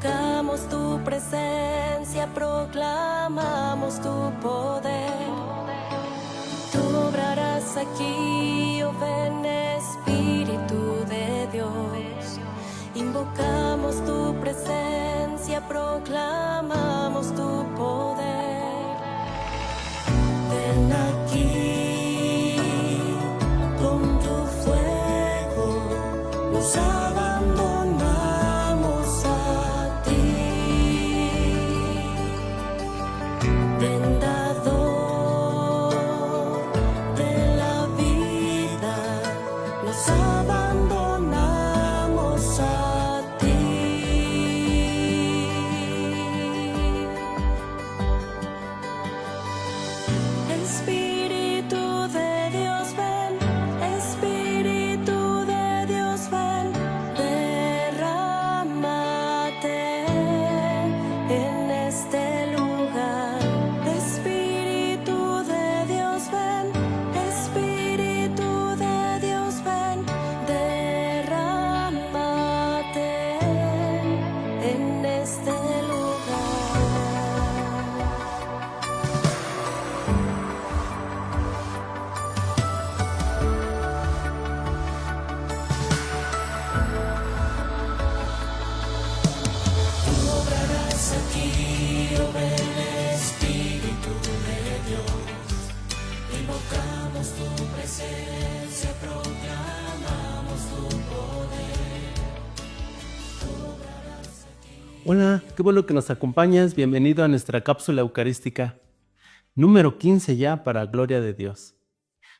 Invocamos tu presencia, proclamamos tu poder. Tú obrarás aquí, oh ven Espíritu de Dios. Invocamos tu presencia, proclamamos tu poder. Ven aquí, con tu fuego nos abandonamos a ti. Ven dador de la vida, nos abandonamos a ti. Espíritu de Dios, ven. Espíritu de Dios, ven. Derrámate en este lugar. Espíritu de Dios, ven. Espíritu de Dios, ven. Derrámate en este lugar. Tú obrarás aquí, oh ven Espíritu de Dios. Invocamos tu presencia, proclamamos tu poder. Tú obrarás aquí. Hola, qué bueno que nos acompañas. Bienvenido a nuestra cápsula eucarística número 15 ya, para gloria de Dios.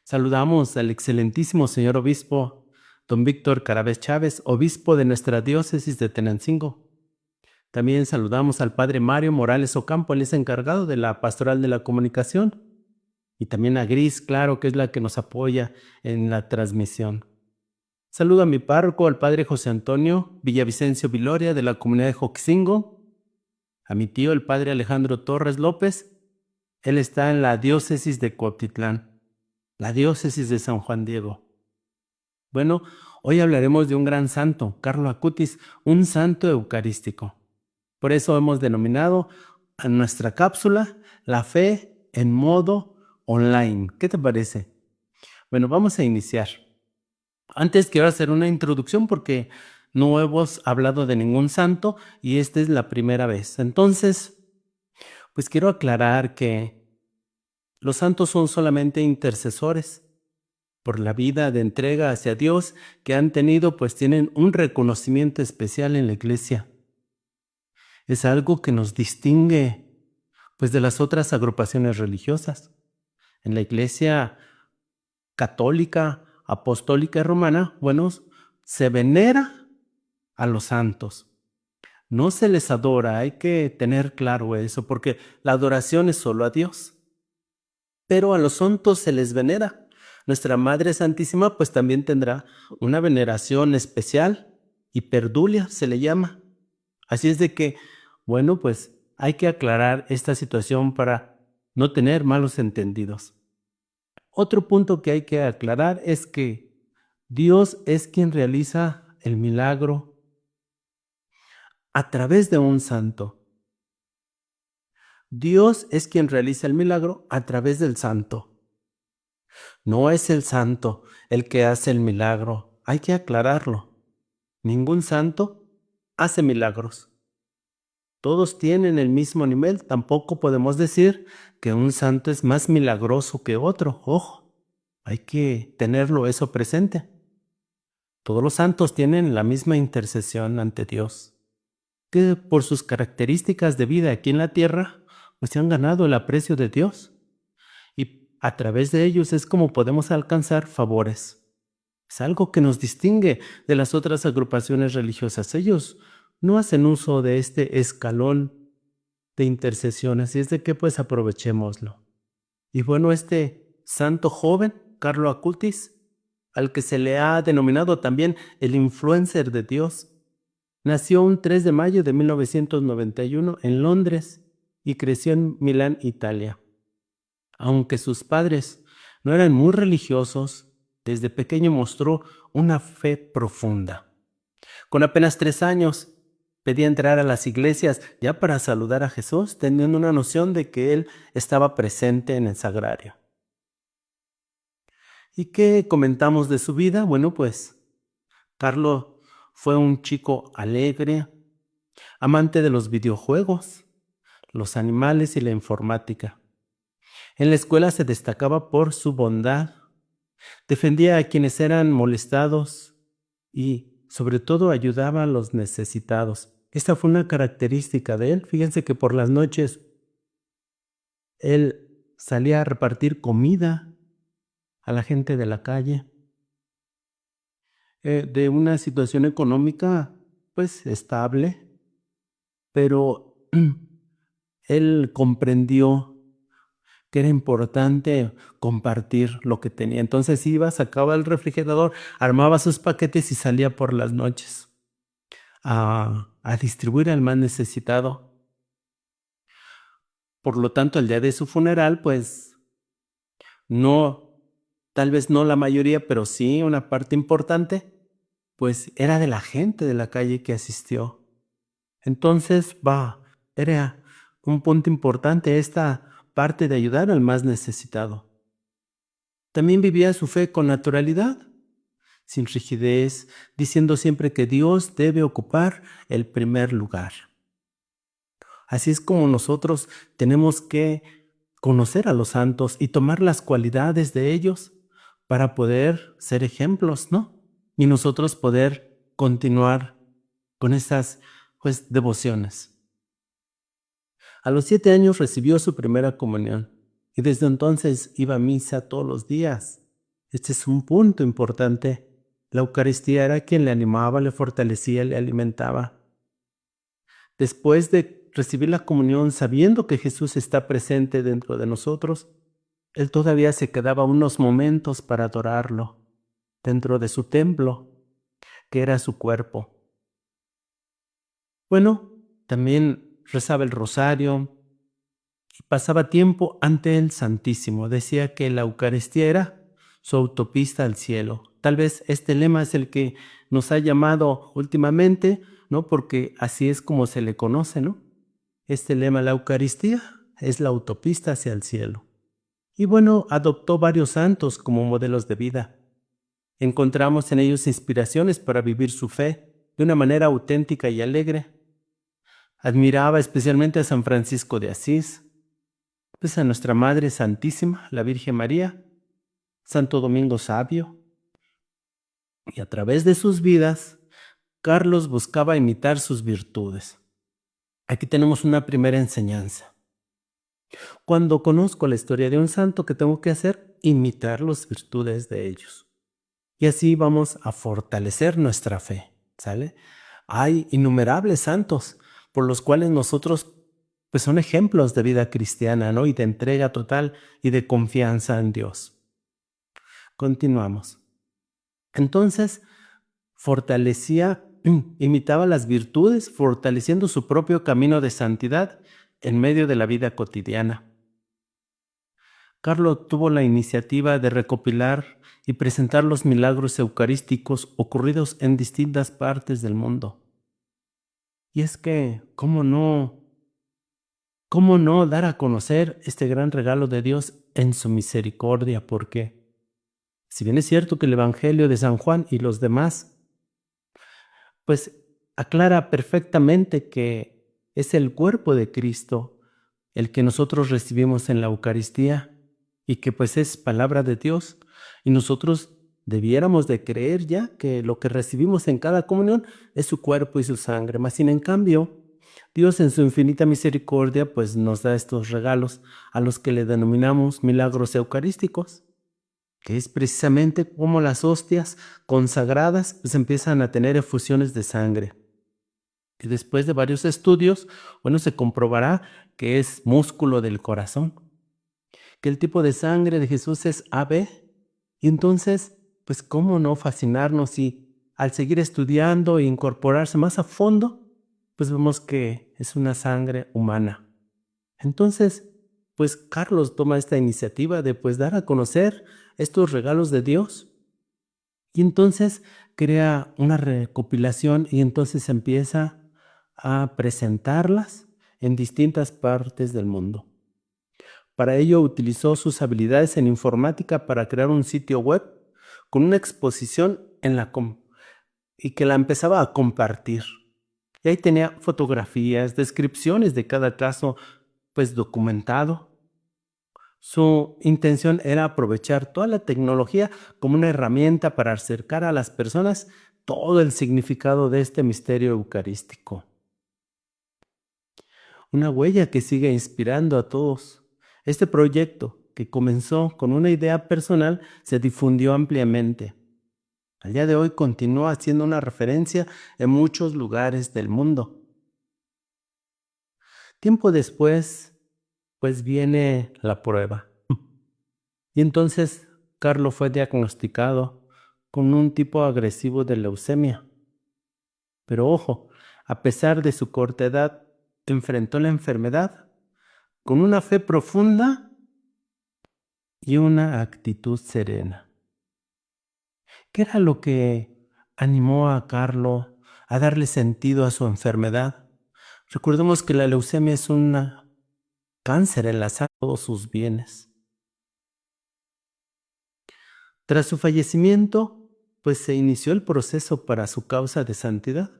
Saludamos al excelentísimo señor obispo don Víctor Carabez Chávez, obispo de nuestra diócesis de Tenancingo. También saludamos al padre Mario Morales Ocampo, él es encargado de la pastoral de la comunicación. Y también a Gris, claro, que es la que nos apoya en la transmisión. Saludo a mi párroco, al padre José Antonio Villavicencio Viloria, de la comunidad de Joxingo. A mi tío, el padre Alejandro Torres López. Él está en la diócesis de Cuautitlán, la diócesis de San Juan Diego. Bueno, hoy hablaremos de un gran santo, Carlo Acutis, un santo eucarístico. Por eso hemos denominado a nuestra cápsula La fe en modo online. ¿Qué te parece? Bueno, vamos a iniciar. Antes quiero hacer una introducción porque no hemos hablado de ningún santo y esta es la primera vez. Entonces, pues quiero aclarar que los santos son solamente intercesores por la vida de entrega hacia Dios que han tenido, pues tienen un reconocimiento especial en la iglesia. Es algo que nos distingue, pues, de las otras agrupaciones religiosas. En la iglesia católica, apostólica y romana, bueno, se venera a los santos. No se les adora, hay que tener claro eso, porque la adoración es solo a Dios. Pero a los santos se les venera. Nuestra Madre Santísima pues también tendrá una veneración especial, hiperdulia se le llama. Así es de que, bueno, pues hay que aclarar esta situación para no tener malos entendidos. Otro punto que hay que aclarar es que Dios es quien realiza el milagro a través de un santo. Dios es quien realiza el milagro a través del santo. No es el santo el que hace el milagro. Hay que aclararlo. Ningún santo hace milagros. Todos tienen el mismo nivel. Tampoco podemos decir que un santo es más milagroso que otro. Ojo, hay que tenerlo eso presente. Todos los santos tienen la misma intercesión ante Dios, que por sus características de vida aquí en la tierra, pues se han ganado el aprecio de Dios. Y a través de ellos es como podemos alcanzar favores. Es algo que nos distingue de las otras agrupaciones religiosas. Ellos no hacen uso de este escalón de intercesión, así es de que pues aprovechémoslo. Y bueno, este santo joven, Carlo Acutis, al que se le ha denominado también el influencer de Dios, nació un 3 de mayo de 1991 en Londres y creció en Milán, Italia. Aunque sus padres no eran muy religiosos, desde pequeño mostró una fe profunda. Con apenas 3 años, pedía entrar a las iglesias ya para saludar a Jesús, teniendo una noción de que él estaba presente en el sagrario. ¿Y qué comentamos de su vida? Bueno, pues Carlos fue un chico alegre, amante de los videojuegos, los animales y la informática. En la escuela se destacaba por su bondad, defendía a quienes eran molestados y, sobre todo, ayudaba a los necesitados. Esta fue una característica de él. Fíjense que por las noches él salía a repartir comida a la gente de la calle, de una situación económica pues estable, pero él comprendió que era importante compartir lo que tenía. Entonces iba, sacaba el refrigerador, armaba sus paquetes y salía por las noches a distribuir al más necesitado. Por lo tanto, el día de su funeral, pues no, tal vez no la mayoría, pero sí una parte importante, pues era de la gente de la calle que asistió. Entonces, era un punto importante esta parte de ayudar al más necesitado. También vivía su fe con naturalidad, sin rigidez, diciendo siempre que Dios debe ocupar el primer lugar. Así es como nosotros tenemos que conocer a los santos y tomar las cualidades de ellos para poder ser ejemplos, ¿no? Y nosotros poder continuar con esas devociones. A los 7 años recibió su primera comunión y desde entonces iba a misa todos los días. Este es un punto importante. La Eucaristía era quien le animaba, le fortalecía, le alimentaba. Después de recibir la comunión, sabiendo que Jesús está presente dentro de nosotros, él todavía se quedaba unos momentos para adorarlo dentro de su templo, que era su cuerpo. Bueno, también rezaba el rosario y pasaba tiempo ante el Santísimo. Decía que la Eucaristía era su autopista al cielo. Tal vez este lema es el que nos ha llamado últimamente, ¿no? Porque así es como se le conoce, ¿no? Este lema, la Eucaristía, es la autopista hacia el cielo. Y bueno, adoptó varios santos como modelos de vida. Encontramos en ellos inspiraciones para vivir su fe de una manera auténtica y alegre. Admiraba especialmente a San Francisco de Asís, pues a nuestra Madre Santísima, la Virgen María, Santo Domingo Sabio. Y a través de sus vidas, Carlos buscaba imitar sus virtudes. Aquí tenemos una primera enseñanza. Cuando conozco la historia de un santo, ¿qué tengo que hacer? Imitar las virtudes de ellos. Y así vamos a fortalecer nuestra fe, ¿sale? Hay innumerables santos por los cuales nosotros pues son ejemplos de vida cristiana, ¿no? Y de entrega total y de confianza en Dios. Continuamos. Entonces, imitaba las virtudes, fortaleciendo su propio camino de santidad en medio de la vida cotidiana. Carlos tuvo la iniciativa de recopilar y presentar los milagros eucarísticos ocurridos en distintas partes del mundo. Y es que, ¿cómo no dar a conocer este gran regalo de Dios en su misericordia? Porque, si bien es cierto que el Evangelio de San Juan y los demás, pues aclara perfectamente que es el cuerpo de Cristo el que nosotros recibimos en la Eucaristía y que pues es palabra de Dios, y nosotros debiéramos de creer ya que lo que recibimos en cada comunión es su cuerpo y su sangre. Mas sin en cambio, Dios en su infinita misericordia pues nos da estos regalos a los que le denominamos milagros eucarísticos, que es precisamente como las hostias consagradas pues empiezan a tener efusiones de sangre. Y después de varios estudios, se comprobará que es músculo del corazón, que el tipo de sangre de Jesús es AB. Y entonces, pues cómo no fascinarnos, y al seguir estudiando e incorporarse más a fondo, pues vemos que es una sangre humana. Entonces, pues Carlos toma esta iniciativa de pues dar a conocer estos regalos de Dios. Y entonces crea una recopilación y entonces empieza a presentarlas en distintas partes del mundo. Para ello utilizó sus habilidades en informática para crear un sitio web con una exposición y que la empezaba a compartir. Y ahí tenía fotografías, descripciones de cada caso, pues documentado. Su intención era aprovechar toda la tecnología como una herramienta para acercar a las personas todo el significado de este misterio eucarístico. Una huella que sigue inspirando a todos. Este proyecto, que comenzó con una idea personal, se difundió ampliamente. Al día de hoy continúa siendo una referencia en muchos lugares del mundo. Tiempo después, pues viene la prueba. Y entonces Carlo fue diagnosticado con un tipo agresivo de leucemia. Pero ojo, a pesar de su corta edad, enfrentó la enfermedad con una fe profunda y una actitud serena. ¿Qué era lo que animó a Carlo a darle sentido a su enfermedad? Recordemos que la leucemia es un cáncer en la sangre de todos sus bienes. Tras su fallecimiento, pues se inició el proceso para su causa de santidad,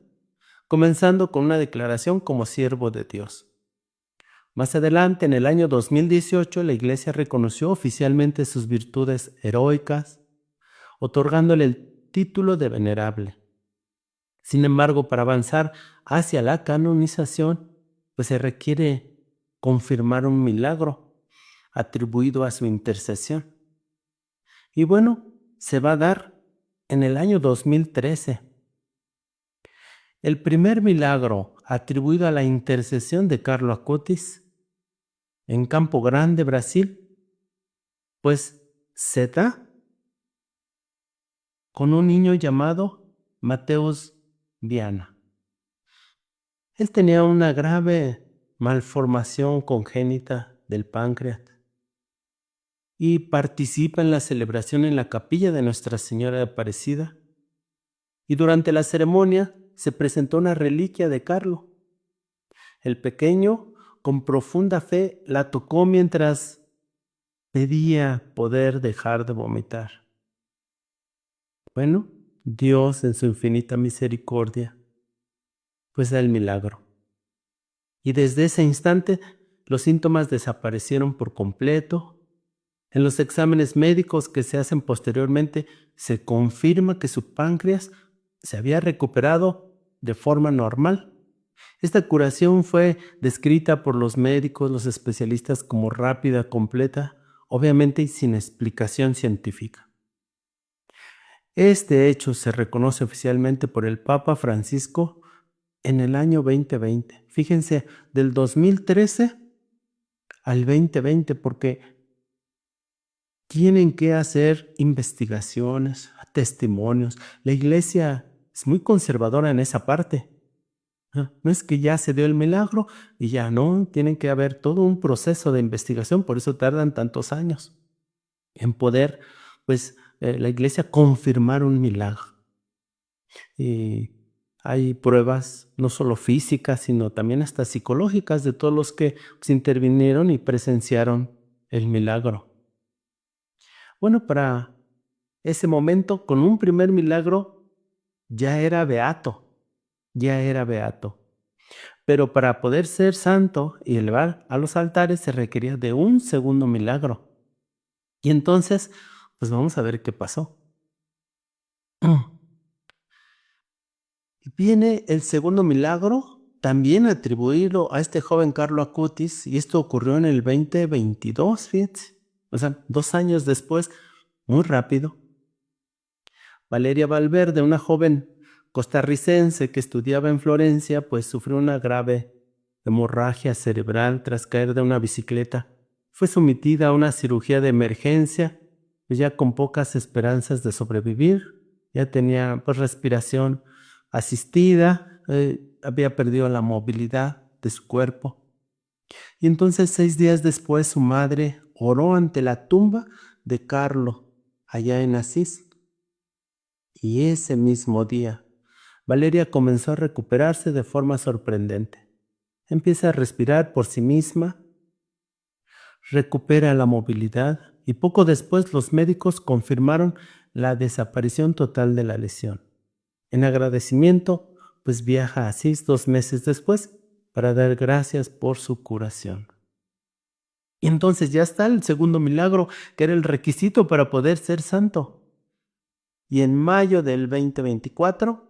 comenzando con una declaración como siervo de Dios. Más adelante, en el año 2018, la Iglesia reconoció oficialmente sus virtudes heroicas, otorgándole el título de venerable. Sin embargo, para avanzar hacia la canonización, pues se requiere confirmar un milagro atribuido a su intercesión. Y bueno, se va a dar en el año 2013. El primer milagro atribuido a la intercesión de Carlo Acutis en Campo Grande, Brasil, pues se da con un niño llamado Mateus Viana. Él tenía una grave malformación congénita del páncreas y participa en la celebración en la capilla de Nuestra Señora de Aparecida. Y durante la ceremonia se presentó una reliquia de Carlo. El pequeño, con profunda fe, la tocó mientras pedía poder dejar de vomitar. Bueno, Dios en su infinita misericordia, pues da el milagro. Y desde ese instante los síntomas desaparecieron por completo. En los exámenes médicos que se hacen posteriormente se confirma que su páncreas se había recuperado de forma normal. Esta curación fue descrita por los médicos, los especialistas como rápida, completa, obviamente y sin explicación científica. Este hecho se reconoce oficialmente por el Papa Francisco en el año 2020. Fíjense, del 2013 al 2020, porque tienen que hacer investigaciones, testimonios. La Iglesia es muy conservadora en esa parte. No es que ya se dio el milagro y ya no, tienen que haber todo un proceso de investigación, por eso tardan tantos años en poder, pues, la Iglesia confirmar un milagro. Y hay pruebas no solo físicas, sino también hasta psicológicas de todos los que intervinieron y presenciaron el milagro. Bueno, para ese momento, con un primer milagro, ya era beato. Pero para poder ser santo y elevar a los altares se requería de un segundo milagro. Y entonces, pues vamos a ver qué pasó. Y viene el segundo milagro, también atribuido a este joven Carlo Acutis, y esto ocurrió en el 2022, fíjense. O sea, 2 años después, muy rápido. Valeria Valverde, una joven costarricense que estudiaba en Florencia, pues sufrió una grave hemorragia cerebral tras caer de una bicicleta. Fue sometida a una cirugía de emergencia, ya con pocas esperanzas de sobrevivir. Ya tenía pues respiración asistida, había perdido la movilidad de su cuerpo. Y entonces 6 días después su madre oró ante la tumba de Carlo, allá en Asís. Y ese mismo día, Valeria comenzó a recuperarse de forma sorprendente. Empieza a respirar por sí misma, recupera la movilidad y poco después los médicos confirmaron la desaparición total de la lesión. En agradecimiento, pues viaja a Asís 2 meses después para dar gracias por su curación. Y entonces ya está el segundo milagro, que era el requisito para poder ser santo. Y en mayo del 2024,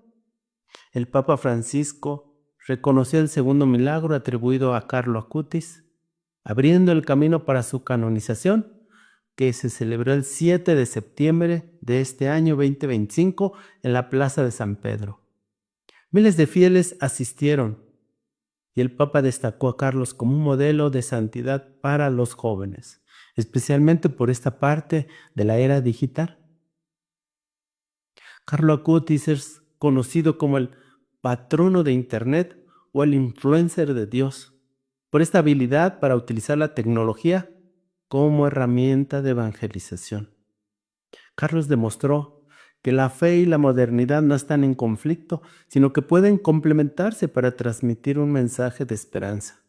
el Papa Francisco reconoció el segundo milagro atribuido a Carlo Acutis, abriendo el camino para su canonización, que se celebró el 7 de septiembre de este año 2025 en la Plaza de San Pedro. Miles de fieles asistieron y el Papa destacó a Carlos como un modelo de santidad para los jóvenes, especialmente por esta parte de la era digital. Carlo Acutis es conocido como el patrono de Internet o el influencer de Dios, por esta habilidad para utilizar la tecnología como herramienta de evangelización. Carlos demostró que la fe y la modernidad no están en conflicto, sino que pueden complementarse para transmitir un mensaje de esperanza.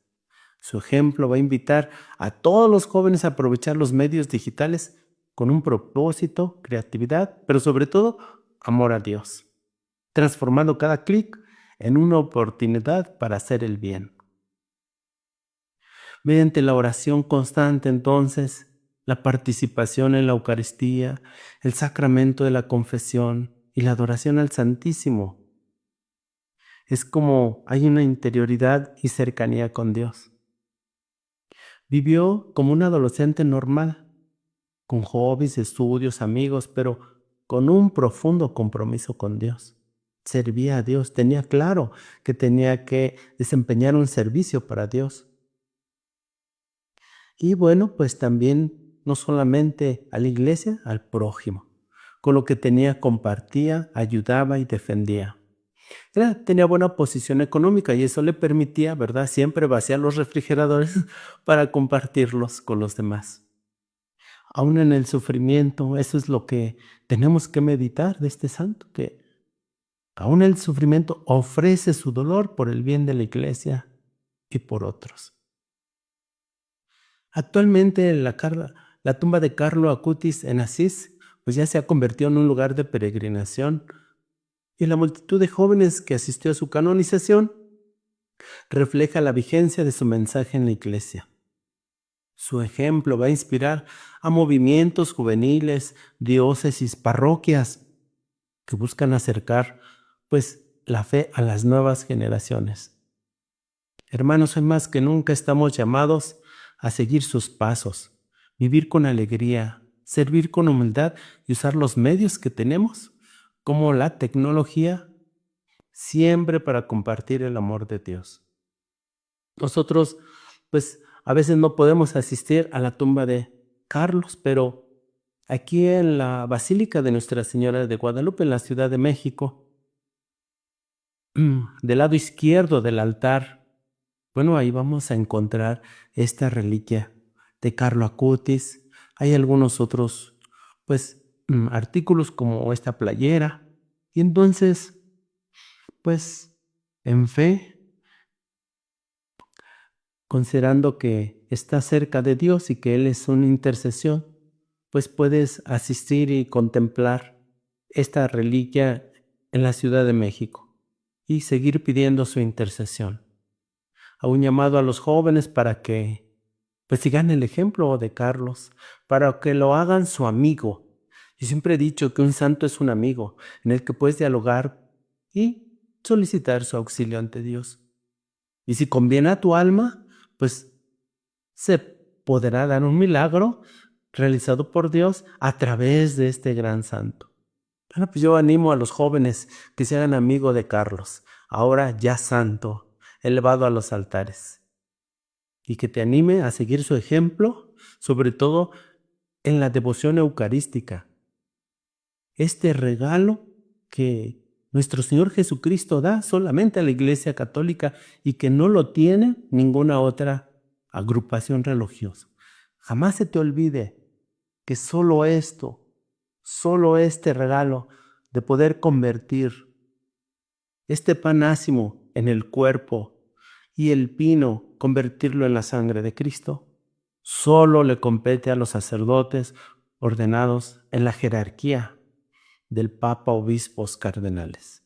Su ejemplo va a invitar a todos los jóvenes a aprovechar los medios digitales con un propósito, creatividad, pero sobre todo amor a Dios, transformando cada clic en una oportunidad para hacer el bien. Mediante la oración constante, entonces, la participación en la Eucaristía, el sacramento de la confesión y la adoración al Santísimo, es como hay una interioridad y cercanía con Dios. Vivió como un adolescente normal, con hobbies, estudios, amigos, pero con un profundo compromiso con Dios. Servía a Dios, tenía claro que tenía que desempeñar un servicio para Dios. Y bueno, pues también no solamente a la iglesia, al prójimo. Con lo que tenía compartía, ayudaba y defendía. Tenía buena posición económica y eso le permitía, ¿verdad?, siempre vaciar los refrigeradores para compartirlos con los demás. Aún en el sufrimiento, eso es lo que tenemos que meditar de este santo, que aún el sufrimiento ofrece su dolor por el bien de la iglesia y por otros. Actualmente la tumba de Carlo Acutis en Asís pues ya se ha convertido en un lugar de peregrinación y la multitud de jóvenes que asistió a su canonización refleja la vigencia de su mensaje en la iglesia. Su ejemplo va a inspirar a movimientos juveniles, diócesis, parroquias que buscan acercar pues la fe a las nuevas generaciones. Hermanos, hoy más que nunca estamos llamados a seguir sus pasos, vivir con alegría, servir con humildad y usar los medios que tenemos, como la tecnología, siempre para compartir el amor de Dios. Nosotros, pues, a veces no podemos asistir a la tumba de Carlos, pero aquí en la Basílica de Nuestra Señora de Guadalupe, en la Ciudad de México, del lado izquierdo del altar, bueno, ahí vamos a encontrar esta reliquia de Carlo Acutis. Hay algunos otros, pues, artículos como esta playera. Y entonces, pues, en fe, considerando que está cerca de Dios y que Él es una intercesión, pues puedes asistir y contemplar esta reliquia en la Ciudad de México y seguir pidiendo su intercesión. A un llamado a los jóvenes para que pues sigan el ejemplo de Carlos, para que lo hagan su amigo. Yo siempre he dicho que un santo es un amigo en el que puedes dialogar y solicitar su auxilio ante Dios. Y si conviene a tu alma, pues se podrá dar un milagro realizado por Dios a través de este gran santo. Bueno, pues yo animo a los jóvenes que se hagan amigos de Carlos, ahora ya santo, elevado a los altares, y que te anime a seguir su ejemplo, sobre todo en la devoción eucarística. Este regalo que nuestro Señor Jesucristo da solamente a la Iglesia Católica y que no lo tiene ninguna otra agrupación religiosa. Jamás se te olvide que solo esto, solo este regalo de poder convertir este pan ácimo en el cuerpo y el vino convertirlo en la sangre de Cristo, solo le compete a los sacerdotes ordenados en la jerarquía del Papa, obispos, cardenales.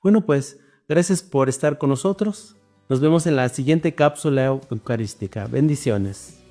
Bueno, pues, gracias por estar con nosotros. Nos vemos en la siguiente cápsula eucarística. Bendiciones.